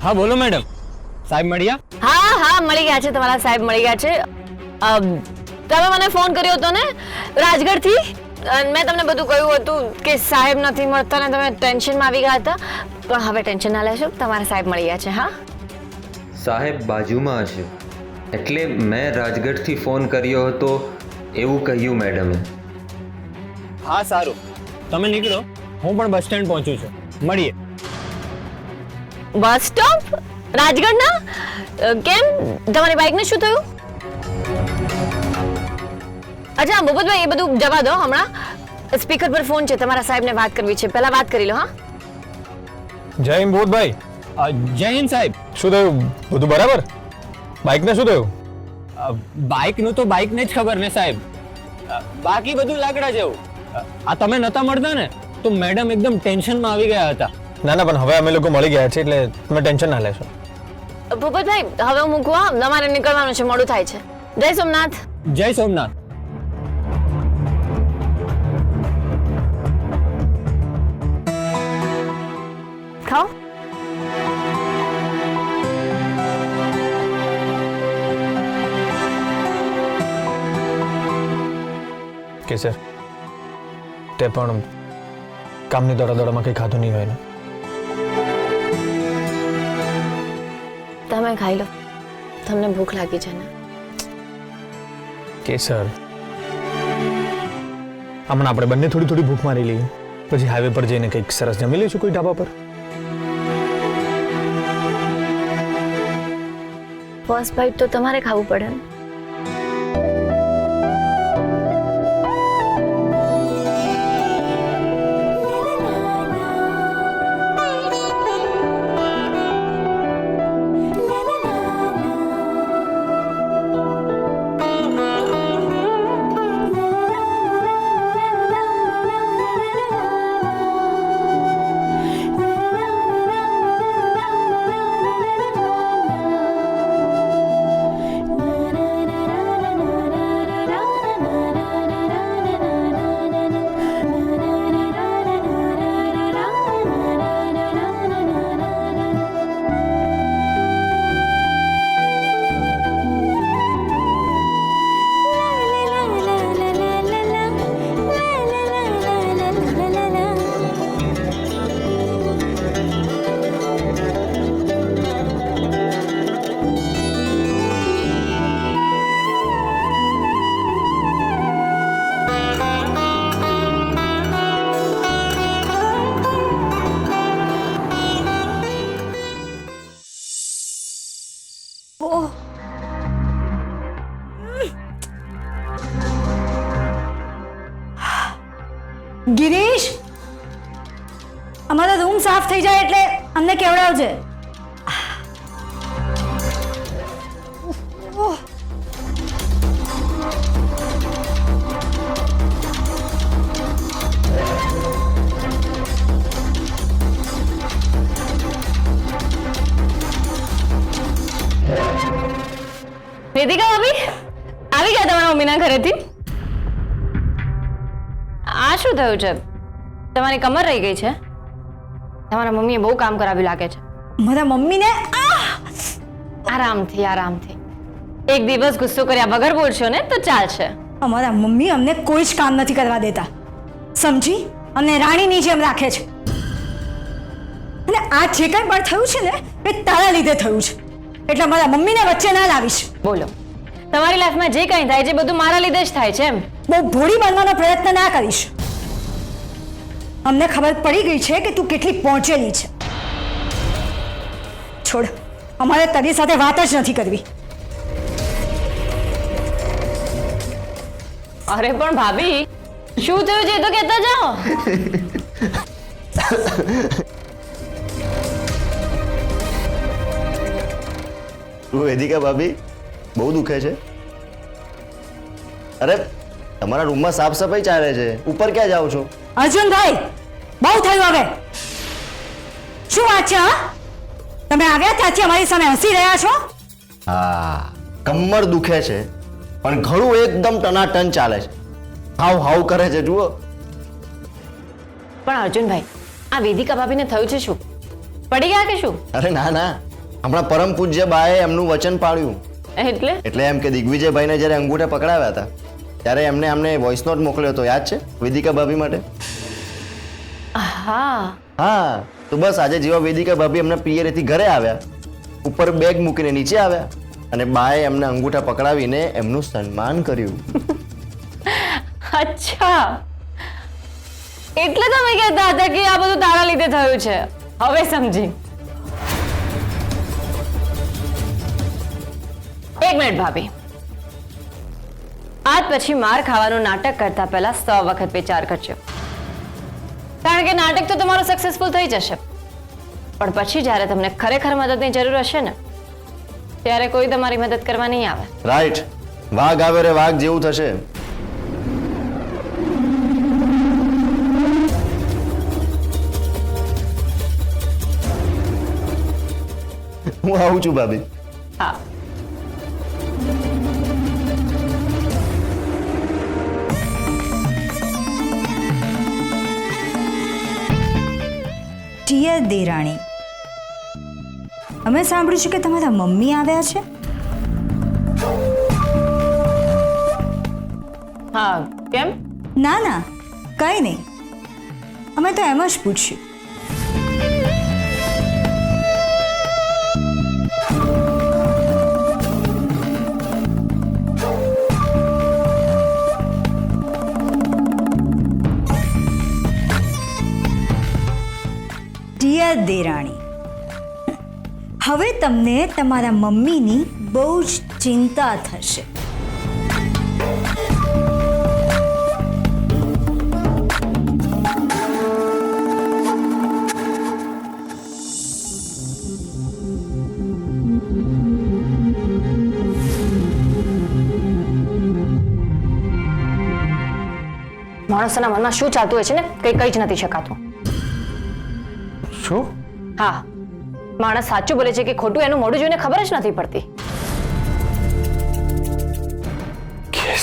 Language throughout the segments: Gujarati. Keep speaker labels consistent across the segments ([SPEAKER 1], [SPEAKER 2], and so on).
[SPEAKER 1] હા બોલો મેડમ, સાહેબ મળ્યા?
[SPEAKER 2] હા હા મળી ગયા છે, તમારા સાહેબ મળી ગયા છે. તમે મને ફોન કર્યો હતો ને રાજગઢથી, મેં તમને બધું કહ્યું હતું કે સાહેબ નથી મળતા ને તમે ટેન્શનમાં આવી ગયા હતા, પણ હવે ટેન્શન ના લેશો, તમારા સાહેબ મળી ગયા છે. હા
[SPEAKER 3] સાહેબ બાજુમાં હશે એટલે મેં રાજગઢથી ફોન કર્યો હતો એવું કહ્યું મેડમે.
[SPEAKER 1] હા સારું, તમે નીકળો, હું પણ બસ સ્ટેન્ડ પહોંચું છું, મળીએ.
[SPEAKER 2] બસ સ્ટોપ રાજગઢના? કેમ, તમારી બાઇકને શું થયું? અચ્છા ભૂપતભાઈ, એ બધું જવા દો, હમણાં સ્પીકર પર ફોન છે, તમારા સાહેબને વાત કરવી છે, પહેલા વાત કરી લો. હા
[SPEAKER 4] જય હિન્દ ભૂતભાઈ.
[SPEAKER 1] જય હિન્દ સાહેબ.
[SPEAKER 4] શું થયું? બધું બરાબર? બાઇકને શું થયું?
[SPEAKER 1] બાઇકનું તો બાઇકને જ ખબર ને સાહેબ, બાકી બધું લાકડા જેવું. આ તમે નતા મળતા ને તો મેડમ એકદમ ટેન્શનમાં આવી ગયા હતા.
[SPEAKER 4] ના ના, પણ હવે અમે લોકો મળી ગયા છે એટલે તમે ટેન્શન ના લેશો.
[SPEAKER 2] ભૂપતભાઈ હવે હું મૂકવા, તમારે નીકળવાનું છે, મોડું થાય છે. જય સોમનાથ.
[SPEAKER 1] જય સોમનાથ.
[SPEAKER 2] ખાઓ.
[SPEAKER 4] કેસર, તે પણ કામની દોડાદોડામાં કંઈ ખાધું નહીં હોય ને?
[SPEAKER 2] તમે ખાઈ લો, તમને ભૂખ લાગી છે ને?
[SPEAKER 4] કેસર, હમણાં આપણે બંને થોડી થોડી ભૂખ મારી લઈએ, પછી હાઈવે પર જઈને કંઈક સરસ જમી લઈશું કોઈ ઢાબા પર.
[SPEAKER 2] ફર્સ્ટ બાઈટ તો તમારે ખાવું પડે ને.
[SPEAKER 5] ગિરીશ, અમારો રૂમ સાફ થઈ જાય એટલે અમને કેવડાવજે.
[SPEAKER 2] વેદિકા ભાભી આવી ગયા તમારા મમ્મીના ઘરેથી? આ શું થયું છે? તમારી કમર રહી ગઈ છે? તમારા મમ્મીએ બહુ કામ કરાવ્યું લાગે છે.
[SPEAKER 5] મારા મમ્મીને
[SPEAKER 2] આરામથી આરામથી, એક દિવસ ગુસ્સો કર્યા વગર બોલશો ને તો ચાલશે.
[SPEAKER 5] અમારા મમ્મી અમને કોઈ જ કામ નથી કરવા દેતા, સમજી? અમને રાણીની જેમ રાખે છે. અને આ જે કંઈ પણ થયું છે ને એ તારા લીધે થયું છે, એટલે મારા મમ્મીને વચ્ચે ના લાવીશ.
[SPEAKER 2] બોલો, તમારી લાઈફમાં જે કંઈ થાય છે બધું મારા લીધે જ થાય છે એમ?
[SPEAKER 5] બહુ ભોળી બનવાનો પ્રયત્ન ના કરીશ. અમને ખબર પડી ગઈ છે કે તું કેટલી પહોંચેલી છે. છોડ, અમારે તારી સાથે વાત જ નથી કરવી.
[SPEAKER 2] અરે પણ ભાભી, શું થયું છે તો કહેતા જાઓ.
[SPEAKER 6] વેદિકા ભાભી, બહુ દુખે છે? અરે તમારા રૂમમાં સાફ સફાઈ ચાલે છે, ઉપર ક્યાં જાઓ છો?
[SPEAKER 5] અર્જુનભાઈ, બહુ થયું હવે. શું વાત છે? હા, તમે આવ્યા ત્યાંથી અમારી સામે હસી રહ્યા છો?
[SPEAKER 6] હા, કમર દુખે છે પણ ઘણું એકદમ ટનાટન ચાલે છે. હાવ હાવ કરે છે, જુઓ.
[SPEAKER 2] પણ અર્જુનભાઈ, આ વેદિકા ભાભીને થયું છે શું? પડી ગયા કે શું?
[SPEAKER 6] અરે ના ના, હમણાં પરમ પૂજ્ય બાએ એમનું વચન પાળ્યું. એટલે એમ કે દિગ્વિજયભાઈને જ્યારે અંગૂઠા પકડાવ્યા હતા ત્યારે એમને વોઇસ નોટ મોકલ્યો હતો, યાદ છે? વેદિકા ભાભી માટે. હા, તો બસ આજે જેવા વેદિકા ભાભી એમના પિયરેથી ઘરે આવ્યા, ઉપર બેગ મૂકીને નીચે આવ્યા અને બાએ એમને અંગૂઠા પકડાવીને એમનું સન્માન કર્યું.
[SPEAKER 2] અચ્છા, એટલે તમે કહેતા હતા કે આ બધું તારા લીધે થયું છે. હવે સમજી. એક મિનિટ ભાભી, આજ પછી માર ખાવાનું નાટક કરતા પહેલા 100 વખત વિચાર કરજો, કારણ કે નાટક તો તમારું સક્સેસફુલ થઈ જશે, પણ પછી જ્યારે તમને ખરેખર મદદની જરૂર હશે ને ત્યારે કોઈ તમારી મદદ કરવા નહીં આવે.
[SPEAKER 6] રાઈટ. વાઘ આવે રે વાઘ જેવું થશે. હું આવું છું ભાભી.
[SPEAKER 2] હા.
[SPEAKER 5] ડિયર દેરાણી, અમે સાંભળ્યું છે કે તમારા મમ્મી આવ્યા છે.
[SPEAKER 2] હા, કેમ?
[SPEAKER 5] ના ના, કંઈ નહીં, અમે તો એમ જ પૂછ્યું. ડિયર દેરાણી, હવે તમને તમારા મમ્મીની બહુ જ ચિંતા થશે.
[SPEAKER 2] માણસોના મનમાં શું ચાલતું હોય છે ને કઈ જ નથી શકાતું.
[SPEAKER 4] શું?
[SPEAKER 2] હા, માણસ સાચું બોલે છે કે ખોટું એનું મોઢું જોઈને ખબર જ નથી પડતી.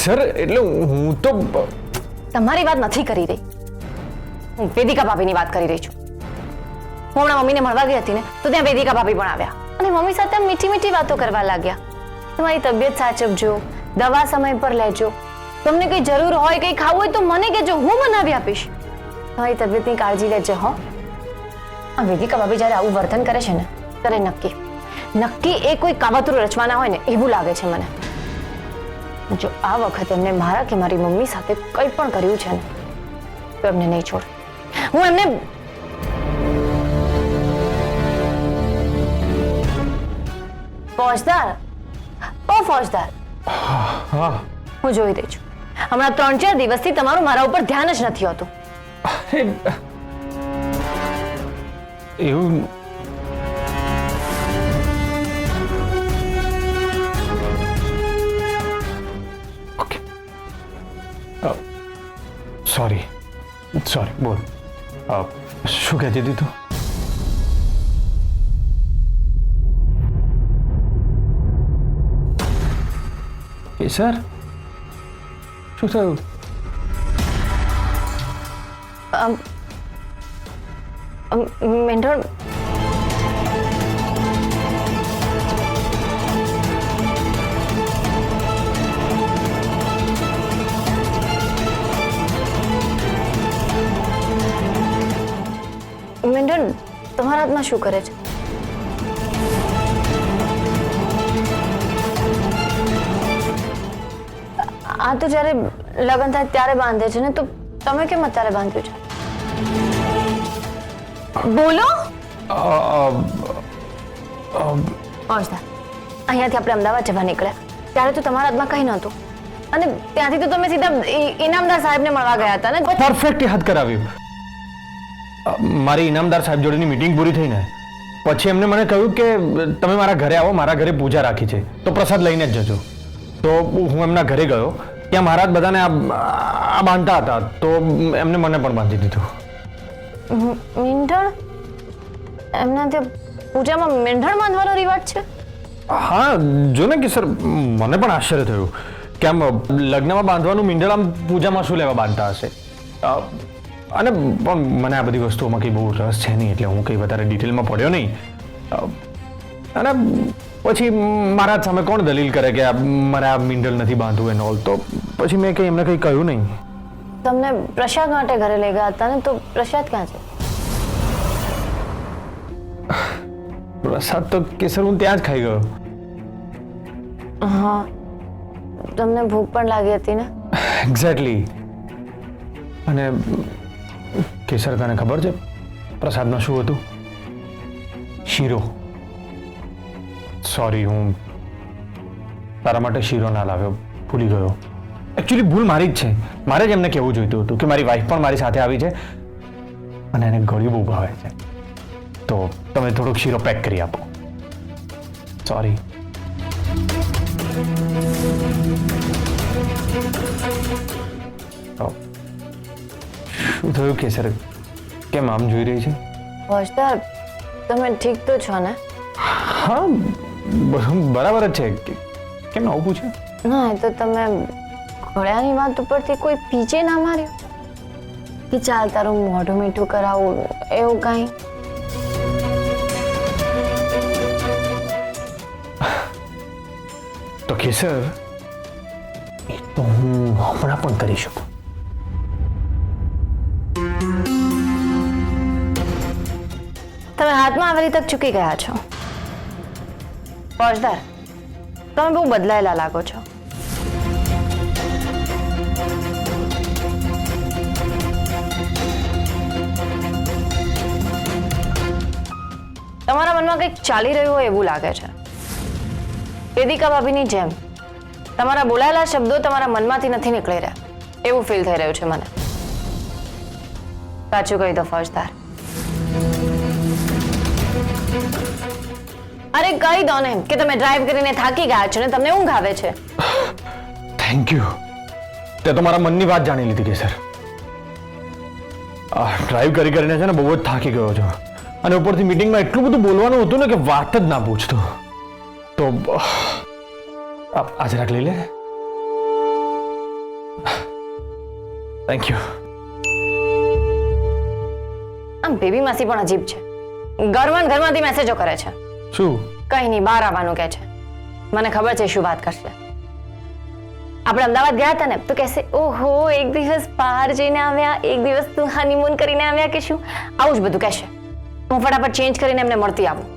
[SPEAKER 4] સર, એટલે હું તો
[SPEAKER 2] તમારી વાત નથી કરી રહી, હું વેદિકા ભાભીની વાત કરી રહી છું. હું હમણાં મમ્મીને મળવા ગઈ હતી ને તો ત્યાં વેદિકા ભાભી પણ આવ્યા અને મમ્મી સાથે મીઠી મીઠી વાતો કરવા લાગ્યા. તમારી તબિયત સાચવજો, દવા સમય પર લેજો, તમને કઈ જરૂર હોય, કઈ ખાવું હોય તો મને કહેજો, હું બનાવી આપીશ. તમારી તબિયતની કાળજી લેજો. હો, આ વેદિકા ભાભી જ્યારે આવું વર્તન કરે છે ને ત્યારે નક્કી એ કોઈ કાવતરું રચવાના હોય ને એવું લાગે છે મને. જો આ વખત એમને મારા કે મારી મમ્મી સાથે કંઈ પણ કર્યું છે ને તો એમને નહીં છોડ. હું એમને ફોજદાર હું જોઈ રહી છું. હમણાં 3-4 દિવસથી તમારું મારા ઉપર ધ્યાન જ નથી હોતું.
[SPEAKER 4] એવું ઓકે, સોરી બોલ. શું કહેતી હતી તું? સર, શું થયું?
[SPEAKER 2] મેંઢોળ, તમારા હાથમાં શું કરે છે? આ તો જ્યારે લગ્ન થાય ત્યારે બાંધે છે ને, તો તમે કેમ અત્યારે બાંધ્યું છે? બોલો. પહોંચતા અહીંયાથી આપણે અમદાવાદ જવા નીકળ્યા ત્યારે તો તમારા હાથમાં કંઈ નહોતું અને ત્યાંથી તો તમે સીધા ઇનામદાર સાહેબને મળવા ગયા હતા ને.
[SPEAKER 4] પરફેક્ટ યાદ કરાવ્યું. મારી ઇનામદાર સાહેબ જોડેની મીટિંગ પૂરી થઈને પછી એમને મને કહ્યું કે તમે મારા ઘરે આવો, મારા ઘરે પૂજા રાખી છે તો પ્રસાદ લઈને જ જજો. તો હું એમના ઘરે ગયો, ત્યાં મહારાજ બધાને આ બાંધતા હતા તો એમને મને પણ બાંધી દીધું.
[SPEAKER 2] મીંઢણ? એમના ત્યાં પૂજામાં મીંઢણ બાંધવાનો રિવાજ છે?
[SPEAKER 4] હા, જો ને કે સર, મને પણ આશ્ચર્ય થયું કે આમ લગ્નમાં બાંધવાનું મીંઢણ આમ પૂજામાં શું લેવા બાંધતા હશે. અને પણ મને આ બધી વસ્તુઓમાં કંઈ બહુ રસ છે નહીં એટલે હું કંઈ વધારે ડિટેલમાં પડ્યો નહીં. અને પછી મારા જ સામે કોણ દલીલ કરે કે મારે આ મિંડલ નથી બાંધવું એનો ઓલ, તો પછી મેં કંઈ એમને કંઈ કહ્યું નહીં.
[SPEAKER 2] તમને પ્રસાદ માટે ઘરે લઈ ગયા હતા ને, તો પ્રસાદ ક્યાં છે?
[SPEAKER 4] પ્રસાદ તો કેસર હું ત્યાં જ ખાઈ ગયો.
[SPEAKER 2] હા, તમને ભૂખ પણ લાગી હતી ને?
[SPEAKER 4] એક્ઝેક્ટલી. અને કેસર, તને ખબર છે પ્રસાદમાં શું હતું? શીરો. સોરી, હું તારા માટે શીરો ના લાવ્યો, ભૂલી ગયો. એકચ્યુઅલી ભૂલ મારી જ છે. મારે જ એમને કહેવું જોઈતું હતું કે મારી વાઈફ પણ મારી સાથે આવી છે અને એને ગળ્યું બહુ ભાવે છે, તો તમે થોડોક શીરો પેક કરી આપો. સોરી. શું થયું કેસર? કેમ આમ જોઈ રહી છે?
[SPEAKER 2] હોશદાર, તમે ઠીક તો છો ને?
[SPEAKER 4] હા, બરાબર જ છે. કેમ આવું પૂછ્યું?
[SPEAKER 2] ના, એ તો તમે ઘોડાની વાત ઉપરથી કોઈ પીછે ના માર્યો કે ચાલ તારું મોઢું મીઠું કરાવું, એવું કાંઈ?
[SPEAKER 4] તો કેસર, એ તો હું હમણાં પણ કરી શકું.
[SPEAKER 2] તમે હાથમાં આવેલી તક ચૂકી ગયા છો. ફોજદાર, તમે બહુ બદલાયેલા લાગો છો. તમારા મનમાં કંઈક ચાલી રહ્યું હોય એવું લાગે છે. વેદિકા ભાભીની જેમ તમારા બોલાયેલા શબ્દો તમારા મનમાંથી નથી નીકળી રહ્યા એવું ફીલ થઈ રહ્યું છે મને. સાચું કહી દો ફોજદાર. અરે કહી દો ને કે તમે ડ્રાઈવ કરીને થાકી ગયા છો ને તમને ઊંઘ આવે છે.
[SPEAKER 4] Thank you. તે તો મારા મનની વાત જાણી લીધી કેસર. ડ્રાઈવ કરીને છે ને બહુ જ થાકી ગયો છું, અને ઉપરથી મીટિંગમાં એટલું બધું બોલવાનું હતું ને કે વાત જ ના પૂછતો. તો આ જરાક લઈ લે. Thank you.
[SPEAKER 2] આમ બેબી માસી પણ અજીબ છે. ઘરમાંથી મેસેજો કરે છે.
[SPEAKER 4] શું?
[SPEAKER 2] કઈ નહીં, બહાર આવવાનું કહે છે. મને ખબર છે શું વાત કરશે. આપણે અમદાવાદ ગયા હતા ને તો કહેશે, ઓહો એક દિવસ બહાર જઈને આવ્યા, એક દિવસ તું હનીમૂન કરીને આવ્યા કે શું, આવું જ બધું કહેશે. હું ફટાફટ ચેન્જ કરીને એમને મળતી આવું.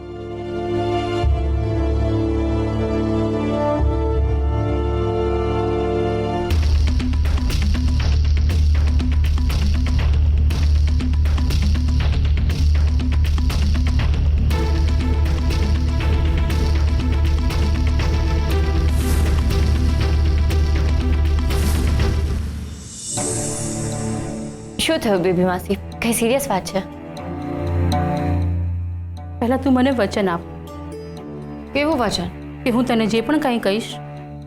[SPEAKER 2] શું થયું બેબી માસી? કઈ સિરિયસ વાત છે?
[SPEAKER 7] પહેલા તું મને વચન આપ
[SPEAKER 2] કેવું વચન?
[SPEAKER 7] કે હું તને જે પણ કંઈ કહીશ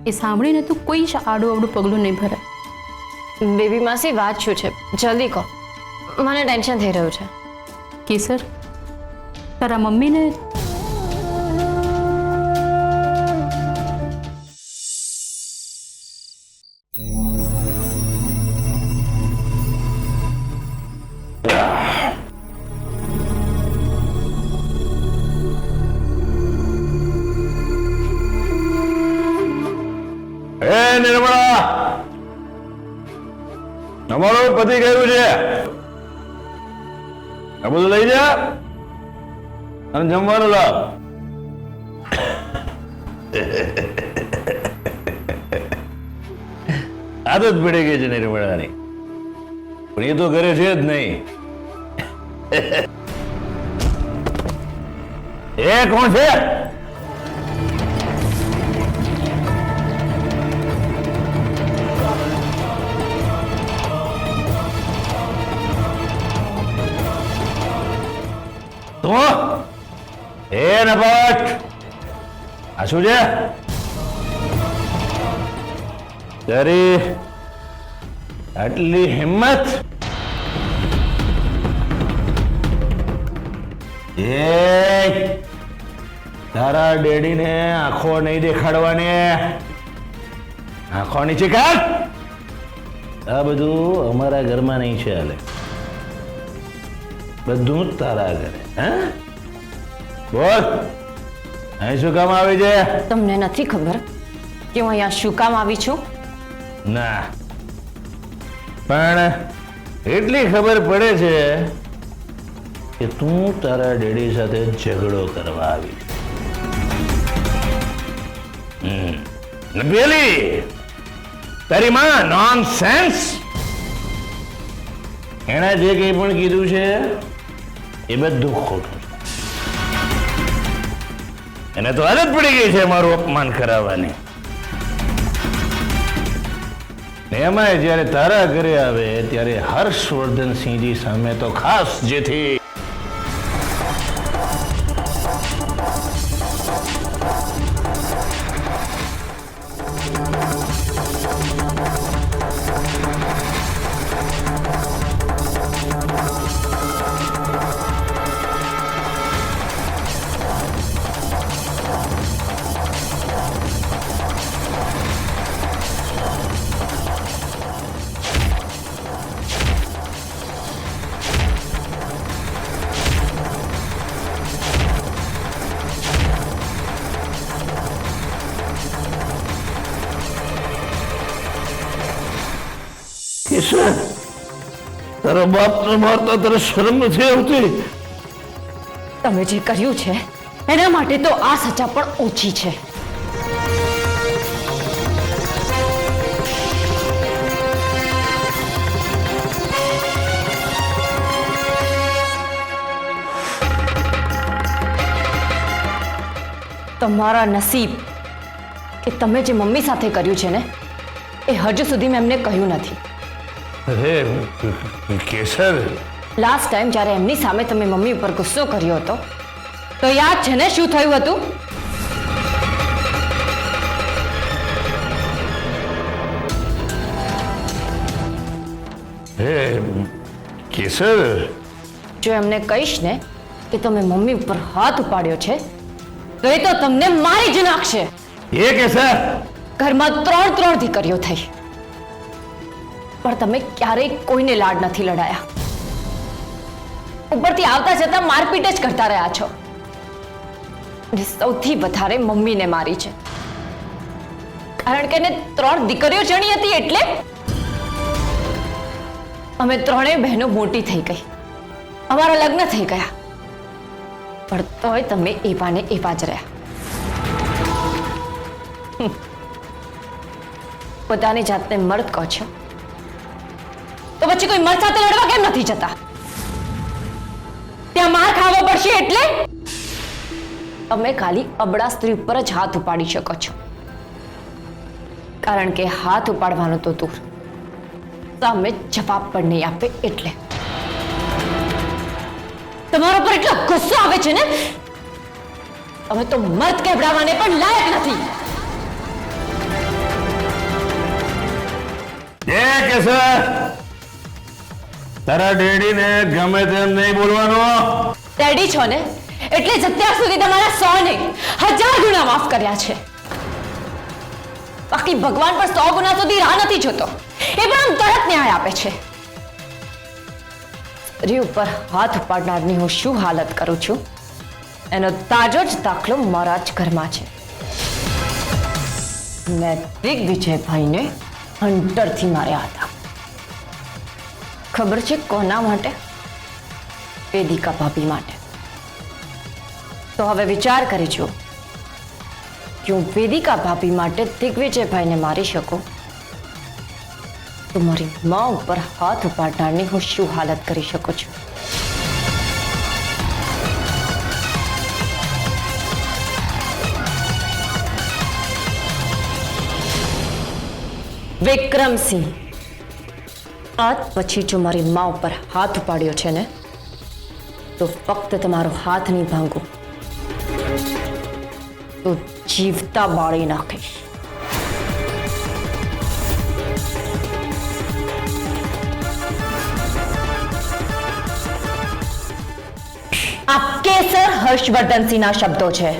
[SPEAKER 7] એ સાંભળીને તું કોઈ જ આડું અવડું પગલું નહીં ભરાય.
[SPEAKER 2] બેબી માસી વાત શું છે? જલ્દી કહો, મને ટેન્શન થઈ રહ્યું છે.
[SPEAKER 7] કેસર, તારા મમ્મીને
[SPEAKER 4] નિર્મળા, અમારું પતિ ગયું છે, આ બધું લઈ જા અને જમવાનું લાવ.
[SPEAKER 8] આદત પડી ગઈ છે નિર્મળાની, પણ એ તો ઘરે છે જ નહીં.
[SPEAKER 4] એ કોણ છે?
[SPEAKER 8] એ નપટ, આ શું છે? તારી આટલી હિંમત? એ તારા ડેડીને આંખો નહીં દેખાડવાની, આંખો નીચે કાઢ. આ બધું અમારા ઘરમાં નહીં ચાલે, બધું જ તારા ઘરે. હા બોલ, અહીં શું કામ આવી છે?
[SPEAKER 2] તમને નથી ખબર કે હું અહીંયા શું કામ આવી છું?
[SPEAKER 8] ના, પણ એટલી ખબર પડે છે કે તું તારા ડેડી સાથે ઝઘડો કરવા આવી છે. ને પેલી તારી માં નોનસેન્સ, એણે જે કંઈ પણ કીધું છે એ બધું ખોટું છે. એને તો આદત પડી ગઈ છે મારું અપમાન કરાવવાની. એમાંય જ્યારે તારા ઘરે આવે ત્યારે હર્ષવર્ધનસિંહજી સામે તો ખાસ, જેથી તારા બાપને મારતા તારે શરમ નથી આવતી?
[SPEAKER 2] તમે જે કર્યું છે એના માટે તો આ સજા પણ ઓછી છે. તમારા નસીબ કે તમે જે મમ્મી સાથે કર્યું છે ને એ હજુ સુધી મેં એમને કહ્યું નથી.
[SPEAKER 8] અરે કેસર,
[SPEAKER 2] લાસ્ટ ટાઈમ જ્યારે એમની સામે તમે મમ્મી ઉપર ગુસ્સો કર્યો હતો તો યાદ છે ને શું થયું હતું?
[SPEAKER 8] હે કેસર,
[SPEAKER 2] જો એમને કહીશ ને કે તમે મમ્મી ઉપર હાથ ઉપાડ્યો છે તો એ તો તમને મારી જ નાખશે.
[SPEAKER 8] એ કેસર,
[SPEAKER 2] ઘરમાં 3 દીકરીઓ થઈ પણ તમે ક્યારેય કોઈને લાડ નથી લડાયા. ઉપરથી આવતા જતા મારપીટ જ કરતા રહ્યા છો. અને સૌથી વધારે મમ્મીને મારી છે, કારણ કે એને 3 દીકરીઓ જણી હતી એટલે. અમે 3 બહેનો મોટી થઈ ગઈ, અમારા લગ્ન થઈ ગયા, પણ તોય તમે એવા ને એવા જ રહ્યા. પોતાની જાતને મર્દ કહો છો તો પછી કોઈ મર્દ સાથે લડવા કેમ નથી જતા? ત્યાં માર ખાવો પડશે એટલે તમે ખાલી અબળા સ્ત્રી ઉપર જ હાથ ઉપાડી શકો છો, કારણ કે હાથ ઉપાડવાનો તો દૂર, સામે જવાબ પણ નહીં આપે એટલે. તમારા પર એટલો ગુસ્સો આવે છે ને, હવે તો મર્દ કહેવડાવવાને પણ લાયક નથી.
[SPEAKER 8] એ કેસર, તારા ડેડીને ગમે તેમ નહીં બોલવાનું.
[SPEAKER 2] ડેડી છો ને એટલે જ અત્યાર સુધી તમારા 100 નહીં 1000 ગુના માફ કર્યા છે. બાકી ભગવાન પણ 100 ગુના સુધી રાહ નથી જોતો, એ પણ આમ તરત ન્યાય આપે છે. સ્ત્રી ઉપર હાથ ઉપાડનારની હું શું હાલત કરું છું એનો તાજો જ દાખલો મારા જ ઘરમાં છે. મેં દિગ્વિજયભાઈને હંટરથી માર્યા હતા. ખબર છે કોના માટે? વેદિકા ભાભી માટે. તો હવે વિચાર કરી જો કે હું વેદિકા ભાભી માટે દિગ્વિજયભાઈને મારી શકું તો મારી મા ઉપર હાથ ઉપાડનારની હું શું હાલત કરી શકું છું. વિક્રમસિંહ, આજ પછી જો મારી મા ઉપર હાથ ઉપાડ્યો છે ને તો ફક્ત તમારો હાથ નહીં ભાંગું તો જીવતા બાળી નાખીશ. આ કેસર હર્ષવર્ધનસિંહના શબ્દો છે.